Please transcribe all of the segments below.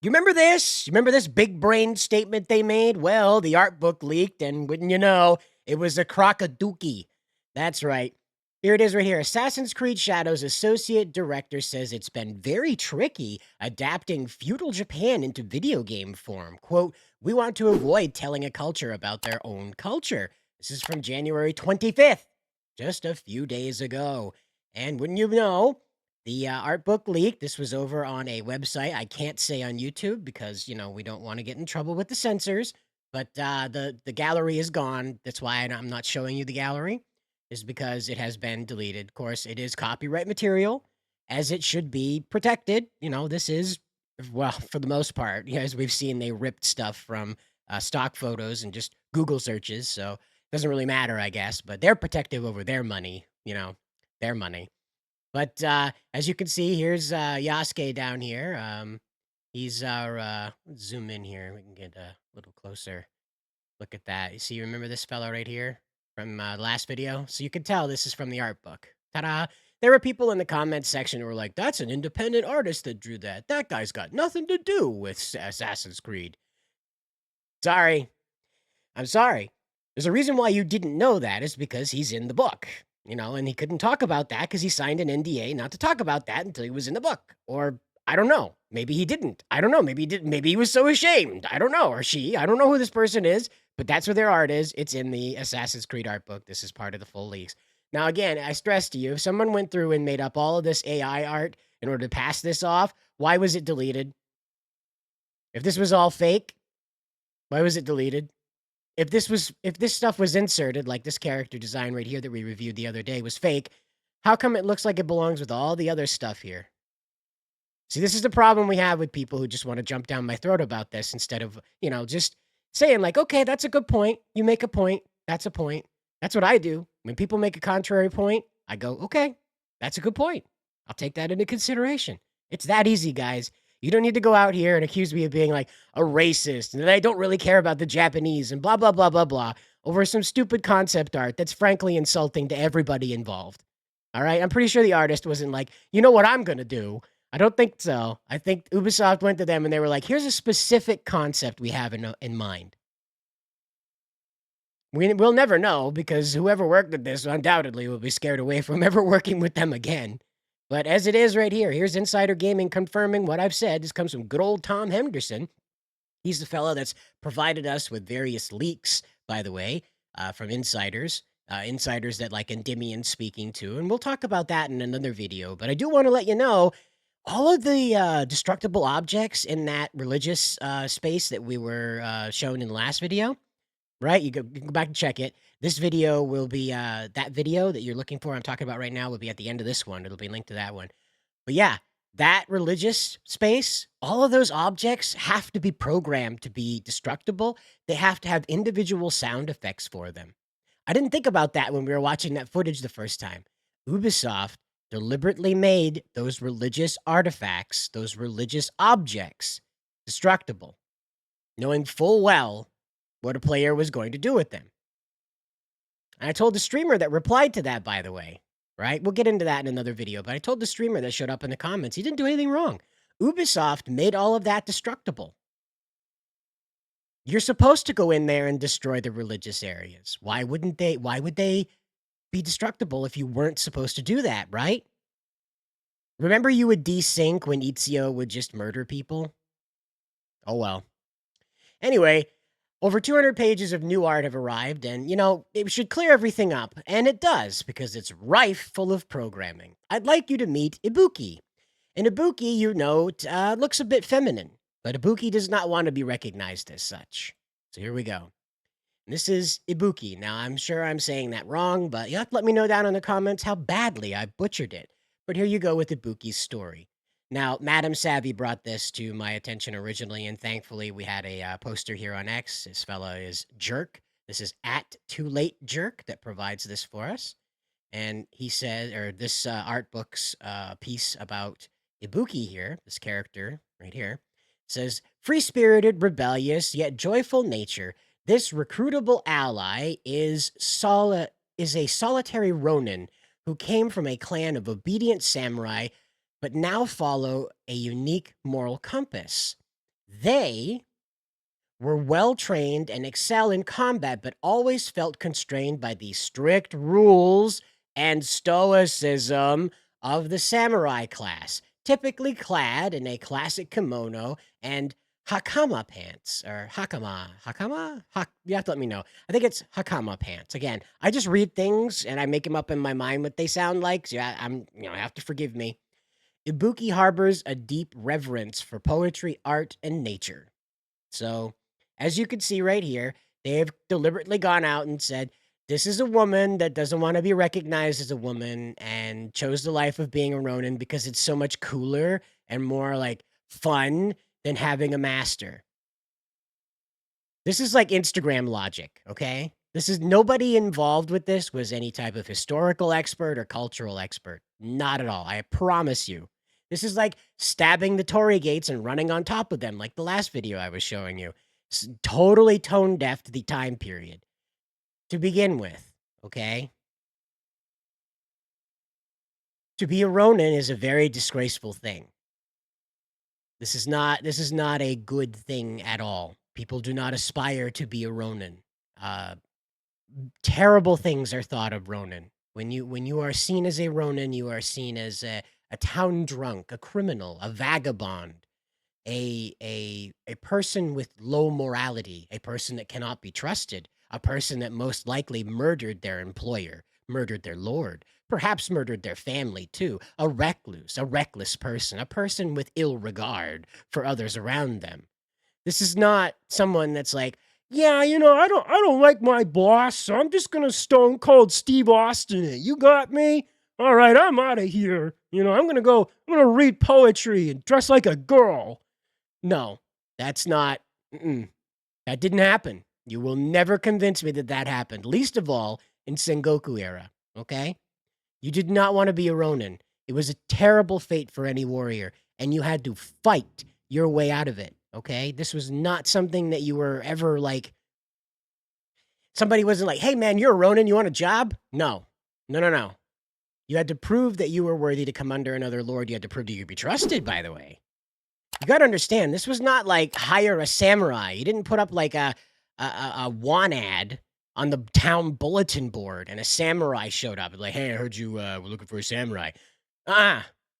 You remember this? You remember this big brain statement they made? Well, the art book leaked, and wouldn't you know, it was a crocodookie. That's right. Here it is right here. Assassin's Creed Shadows associate director says it's been very tricky adapting feudal Japan into video game form. Quote, we want to avoid telling a culture about their own culture. This is from January 25th, just a few days ago. And wouldn't you know, the art book leaked. This was over on a website I can't say on YouTube because, we don't wanna get in trouble with the censors, but, the gallery is gone. That's why I'm not showing you the gallery, is because it has been deleted. Of course, it is copyright material, as it should be protected. This is well, for the most part, as we've seen, they ripped stuff from, stock photos and just Google searches, so it doesn't really matter, I guess, but they're protective over their money, their money. But, as you can see, here's, Yasuke down here. He's our, let's zoom in here. We can get a little closer look at that. You see, remember this fellow right here from, last video? So you can tell this is from the art book. Ta-da! There were people in the comments section who were like, "That's an independent artist that drew that. That guy's got nothing to do with Assassin's Creed." Sorry. I'm sorry. There's a reason why you didn't know that is because he's in the book, and he couldn't talk about that because he signed an NDA not to talk about that until he was in the book. Or I don't know. Maybe he didn't. I don't know. Maybe he did. Maybe he was so ashamed. I don't know. Or she. I don't know who this person is, but that's where their art is. It's in the Assassin's Creed art book. This is part of the full leaks. Now, again, I stress to you, if someone went through and made up all of this AI art in order to pass this off, why was it deleted? If this was all fake, why was it deleted? If this stuff was inserted, like this character design right here that we reviewed the other day was fake, how come it looks like it belongs with all the other stuff here? See, this is the problem we have with people who just want to jump down my throat about this instead of, just saying like, okay, that's a good point. You make a point. That's a point. That's what I do. When people make a contrary point, I go, okay, that's a good point. I'll take that into consideration. It's that easy, guys. You don't need to go out here and accuse me of being like a racist and that I don't really care about the Japanese and blah, blah, blah, blah, blah over some stupid concept art that's frankly insulting to everybody involved. All right. I'm pretty sure the artist wasn't like, you know what I'm going to do? I don't think so. I think Ubisoft went to them and they were like, here's a specific concept we have in mind. We'll never know because whoever worked at this undoubtedly will be scared away from ever working with them again. But as it is right here, here's Insider Gaming confirming what I've said. This comes from good old Tom Henderson. He's the fellow that's provided us with various leaks, by the way, from insiders. Insiders that like Endymion speaking to, and we'll talk about that in another video. But I do want to let you know all of the destructible objects in that religious space that we were shown in the last video, right? You can go back and check it. This video will be that video that you're looking for. I'm talking about right now will be at the end of this one. It'll be linked to that one. But yeah, that religious space, all of those objects have to be programmed to be destructible. They have to have individual sound effects for them. I didn't think about that when we were watching that footage the first time. Ubisoft deliberately made those religious artifacts, those religious objects, destructible, knowing full well what a player was going to do with them. And I told the streamer that replied to that, by the way, right? We'll get into that in another video, but I told the streamer that showed up in the comments, he didn't do anything wrong. Ubisoft made all of that destructible. You're supposed to go in there and destroy the religious areas. Why would they be destructible if you weren't supposed to do that, right? Remember you would desync when Ezio would just murder people? Oh well. Anyway, over 200 pages of new art have arrived, and, it should clear everything up, and it does, because it's rife full of programming. I'd like you to meet Ibuki. And Ibuki, looks a bit feminine, but Ibuki does not want to be recognized as such. So here we go. This is Ibuki. Now, I'm sure I'm saying that wrong, but you have to let me know down in the comments how badly I butchered it. But here you go with Ibuki's story. Now, Madam Savvy brought this to my attention originally, and thankfully we had a poster here on X. This fella is Jerk. This is at Too Late Jerk that provides this for us. And he said, or this art book's piece about Ibuki here, this character right here, says, free-spirited, rebellious, yet joyful nature, this recruitable ally is a solitary ronin who came from a clan of obedient samurai, but now follow a unique moral compass. They were well trained and excel in combat, but always felt constrained by the strict rules and stoicism of the samurai class, typically clad in a classic kimono and hakama pants or hakama. You have to let me know. I think it's hakama pants. Again, I just read things and I make them up in my mind what they sound like. So yeah, you have to forgive me. Ibuki harbors a deep reverence for poetry, art, and nature. So, as you can see right here, they have deliberately gone out and said, this is a woman that doesn't want to be recognized as a woman and chose the life of being a Ronin because it's so much cooler and more like fun than having a master. This is like Instagram logic, okay? This is nobody involved with this was any type of historical expert or cultural expert. Not at all. I promise you. This is like stabbing the Tory gates and running on top of them, like the last video I was showing you. Totally tone deaf to the time period to begin with, okay? To be a Ronin is a very disgraceful thing. This is not a good thing at all. People do not aspire to be a Ronin. Terrible things are thought of Ronin. When you are seen as a Ronin, you are seen as a town drunk, a criminal, a vagabond, a person with low morality, a person that cannot be trusted, a person that most likely murdered their employer, murdered their lord, perhaps murdered their family too, a recluse, a reckless person, a person with ill regard for others around them. This is not someone that's like, yeah, I don't like my boss, so I'm just gonna stone cold Steve Austin it. You got me? All right, I'm out of here. I'm gonna read poetry and dress like a girl. No, that's not, that didn't happen. You will never convince me that that happened, least of all in Sengoku era, okay? You did not want to be a Ronin. It was a terrible fate for any warrior, and you had to fight your way out of it, okay? This was not something that you were ever like, somebody wasn't like, hey man, you're a Ronin, you want a job? No. No, no, no. You had to prove that you were worthy to come under another lord. You had to prove that you could be trusted, by the way. You got to understand, this was not like hire a samurai. You didn't put up like a want ad on the town bulletin board and a samurai showed up. Like, hey, I heard you were looking for a samurai.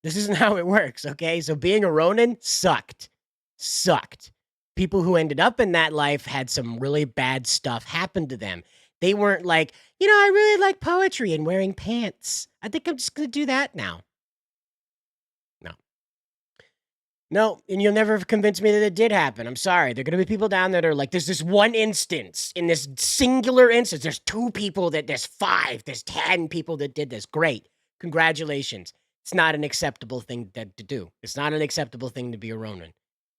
This isn't how it works, okay? So being a Ronin sucked. Sucked. People who ended up in that life had some really bad stuff happen to them. They weren't like, I really like poetry and wearing pants. I think I'm just going to do that now. No. No, and you'll never convince me that it did happen. I'm sorry. There are going to be people down there that are like, there's this one instance, in this singular instance, there's 2 people there's 5, there's 10 people that did this. Great. Congratulations. It's not an acceptable thing to do. It's not an acceptable thing to be a Ronin.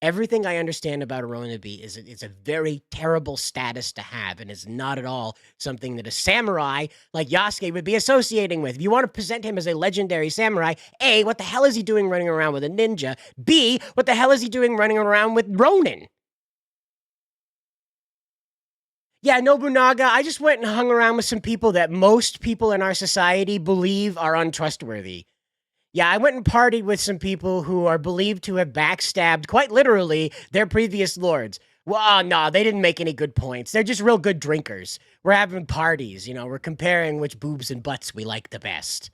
Everything I understand about a Ronin is it's a very terrible status to have, and it's not at all something that a samurai like Yasuke would be associating with. If you want to present him as a legendary samurai, A, what the hell is he doing running around with a ninja? B, what the hell is he doing running around with Ronin? Yeah, Nobunaga, I just went and hung around with some people that most people in our society believe are untrustworthy. Yeah, I went and partied with some people who are believed to have backstabbed, quite literally, their previous lords. Well, no, they didn't make any good points. They're just real good drinkers. We're having parties, we're comparing which boobs and butts we like the best.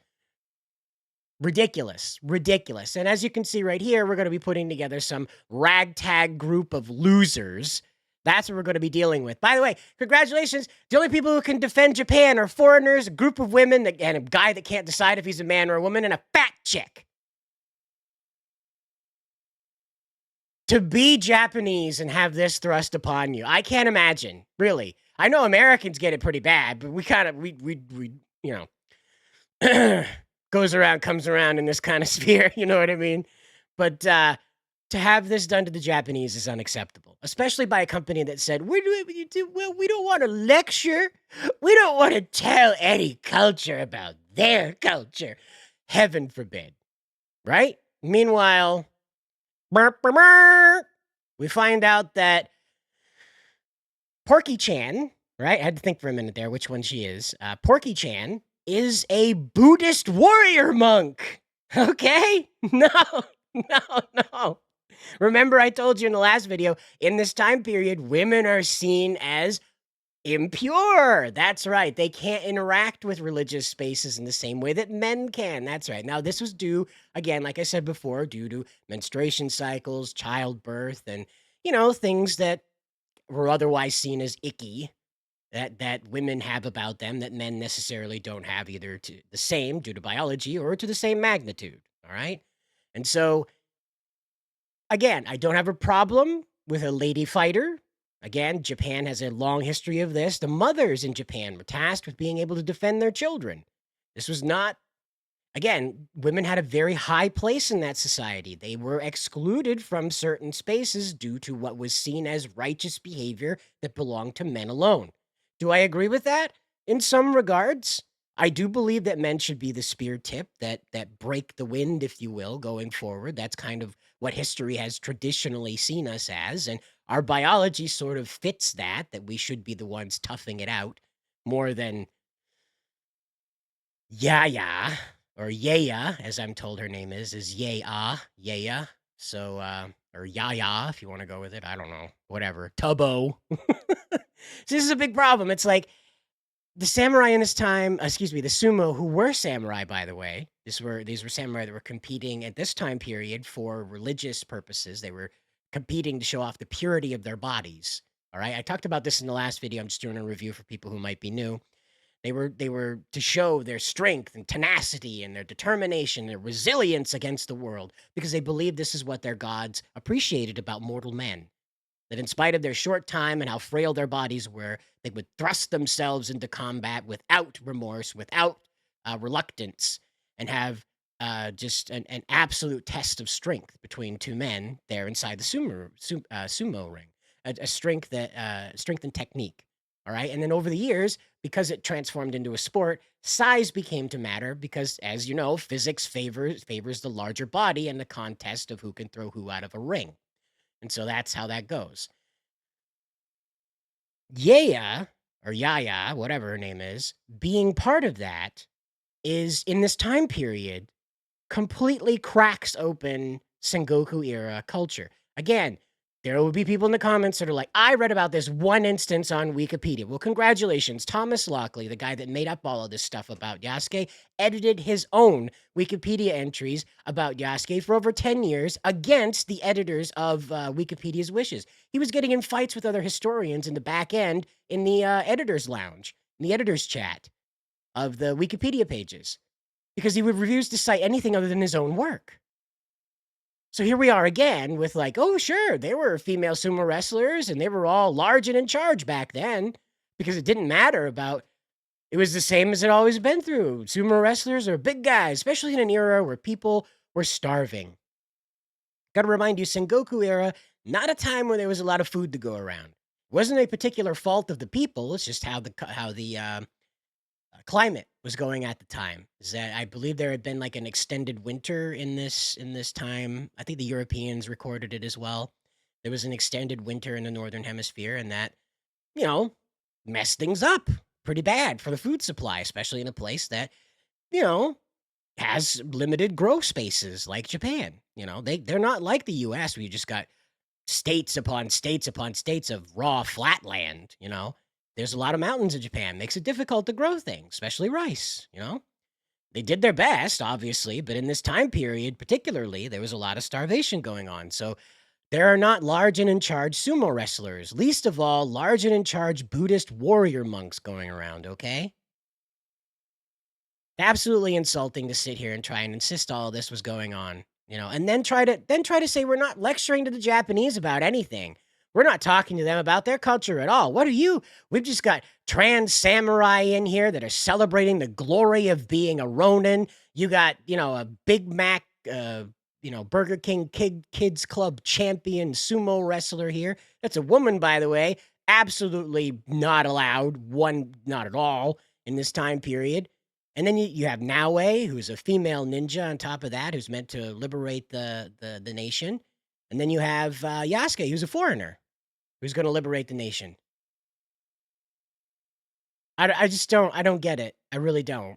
Ridiculous, ridiculous. And as you can see right here, we're going to be putting together some ragtag group of losers. That's what we're going to be dealing with. By the way, congratulations. The only people who can defend Japan are foreigners, a group of women, and a guy that can't decide if he's a man or a woman, and a fat chick. To be Japanese and have this thrust upon you, I can't imagine, really. I know Americans get it pretty bad, but we kind of, goes around, comes around in this kind of sphere, you know what I mean? But to have this done to the Japanese is unacceptable, especially by a company that said, we don't want to lecture. We don't want to tell any culture about their culture. Heaven forbid, right? Meanwhile, we find out that Porky-chan, right? I had to think for a minute there which one she is. Porky-chan is a Buddhist warrior monk. Okay? No, no, no. Remember, I told you in the last video, in this time period, women are seen as impure. That's right. They can't interact with religious spaces in the same way that men can. That's right. Now, this was due, again, like I said before, due to menstruation cycles, childbirth, and, things that were otherwise seen as icky that women have about them that men necessarily don't have, either to the same due to biology or to the same magnitude. All right. And so, again, I don't have a problem with a lady fighter. Again, Japan has a long history of this. The mothers in Japan were tasked with being able to defend their children. This was not, again, women had a very high place in that society. They were excluded from certain spaces due to what was seen as righteous behavior that belonged to men alone. Do I agree with that? In some regards. I do believe that men should be the spear tip that break the wind, if you will, going forward. That's kind of what history has traditionally seen us as, and our biology sort of fits that we should be the ones toughing it out more than Yaya, or Yaya, as I'm told her name is Yaya. So, or Yaya, if you want to go with it. I don't know. Whatever. Tubbo. So this is a big problem. It's like the samurai in this time, excuse me, the sumo, who were samurai, by the way. These were samurai that were competing at this time period for religious purposes. They were competing to show off the purity of their bodies. All right. I talked about this in the last video. I'm just doing a review for people who might be new. They were to show their strength and tenacity and their determination, their resilience against the world, because they believed this is what their gods appreciated about mortal men. That in spite of their short time and how frail their bodies were, they would thrust themselves into combat without remorse, without reluctance, and have just an absolute test of strength between two men there inside the sumo ring. A strength and technique. All right. And then over the years, because it transformed into a sport, size became to matter because, as you know, physics favors the larger body in the contest of who can throw who out of a ring. And so that's how that goes. Yaya, or Yaya, whatever her name is, being part of that is, in this time period, completely cracks open Sengoku era culture. Again, there will be people in the comments that are like, I read about this one instance on Wikipedia. Well, congratulations. Thomas Lockley, the guy that made up all of this stuff about Yasuke, edited his own Wikipedia entries about Yasuke for over 10 years against the editors of Wikipedia's wishes. He was getting in fights with other historians in the back end in the editor's lounge, in the editor's chat of the Wikipedia pages, because he would refuse to cite anything other than his own work. So here we are again with like, oh, sure, they were female sumo wrestlers and they were all large and in charge back then, because it didn't matter about, it was the same as it always been through. Sumo wrestlers are big guys, especially in an era where people were starving. Got to remind you, Sengoku era, not a time where there was a lot of food to go around. It wasn't a particular fault of the people. It's just how the climate was going at the time. Is that I believe there had been like an extended winter in this time. I think the Europeans recorded it as well. There was an extended winter in the northern hemisphere, and that, you know, messed things up pretty bad for the food supply, especially in a place that, you know, has limited grow spaces like Japan. They're not like the US where you just got states upon states upon states of raw flat land. There's a lot of mountains in Japan. Makes it difficult to grow things, especially rice. They did their best, obviously, but in this time period, particularly, there was a lot of starvation going on. So there are not large and in charge sumo wrestlers, least of all, large and in charge Buddhist warrior monks going around, okay? Absolutely insulting to sit here and try and insist all of this was going on, and then try to say we're not lecturing to the Japanese about anything. We're not talking to them about their culture at all. What are you? We've just got trans samurai in here that are celebrating the glory of being a ronin. You got, a Big Mac, Burger King Kids Club champion sumo wrestler here. That's a woman, by the way. Absolutely not allowed. One, not at all in this time period. And then you have Naue, who's a female ninja on top of that, who's meant to liberate the nation. And then you have Yasuke, who's a foreigner, who's going to liberate the nation. I just don't get it. I really don't.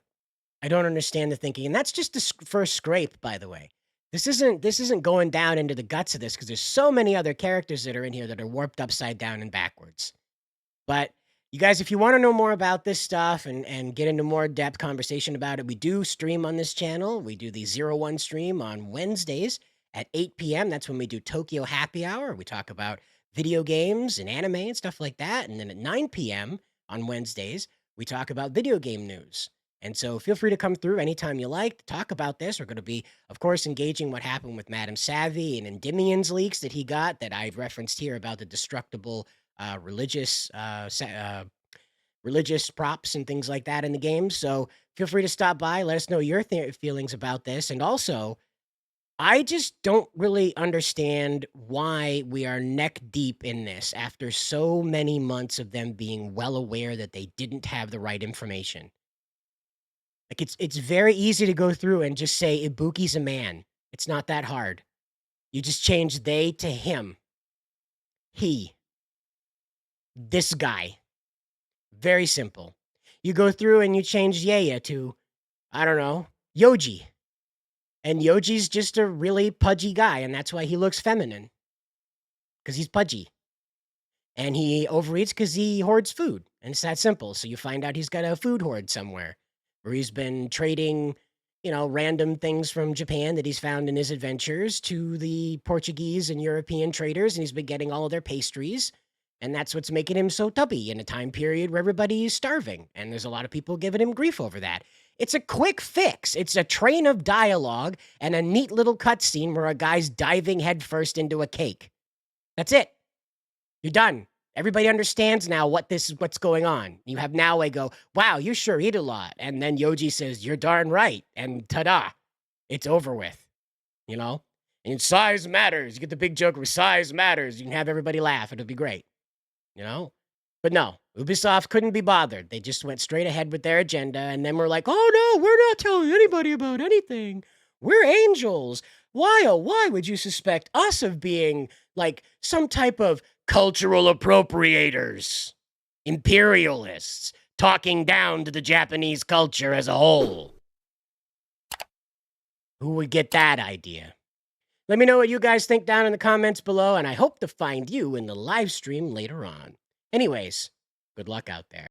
I don't understand the thinking. And that's just the first scrape, by the way. This isn't going down into the guts of this because there's so many other characters that are in here that are warped upside down and backwards. But you guys, if you want to know more about this stuff and get into more depth conversation about it, we do stream on this channel. We do the 01 stream on Wednesdays at 8 p.m. That's when we do Tokyo Happy Hour. We talk about video games and anime and stuff like that. And then at 9 p.m. on Wednesdays, we talk about video game news. And so feel free to come through anytime you like to talk about this. We're going to be, of course, engaging what happened with Madam Savvy and Endymion's leaks that he got that I've referenced here about the destructible religious religious props and things like that in the game. So feel free to stop by. Let us know your feelings about this. And also, I just don't really understand why we are neck deep in this after so many months of them being well aware that they didn't have the right information. Like it's very easy to go through and just say Ibuki's a man. It's not that hard. You just change they to him. He. This guy. Very simple. You go through and you change Yaya to, I don't know, Yoji. And Yoji's just a really pudgy guy, and that's why he looks feminine. Because he's pudgy. And he overeats because he hoards food. And it's that simple. So you find out he's got a food hoard somewhere where he's been trading, random things from Japan that he's found in his adventures to the Portuguese and European traders, and he's been getting all of their pastries. And that's what's making him so tubby in a time period where everybody is starving. And there's a lot of people giving him grief over that. It's a quick fix. It's a train of dialogue and a neat little cutscene where a guy's diving headfirst into a cake. That's it. You're done. Everybody understands now what's going on. You have Naoe go, wow, you sure eat a lot. And then Yoji says, you're darn right. And ta-da, it's over with, And size matters. You get the big joke where size matters. You can have everybody laugh. It'll be great. But no, Ubisoft couldn't be bothered. They just went straight ahead with their agenda, and then we're like, oh no, we're not telling anybody about anything. We're angels. Why, oh, why would you suspect us of being like some type of cultural appropriators, imperialists, talking down to the Japanese culture as a whole? Who would get that idea? Let me know what you guys think down in the comments below, and I hope to find you in the live stream later on. Anyways, good luck out there.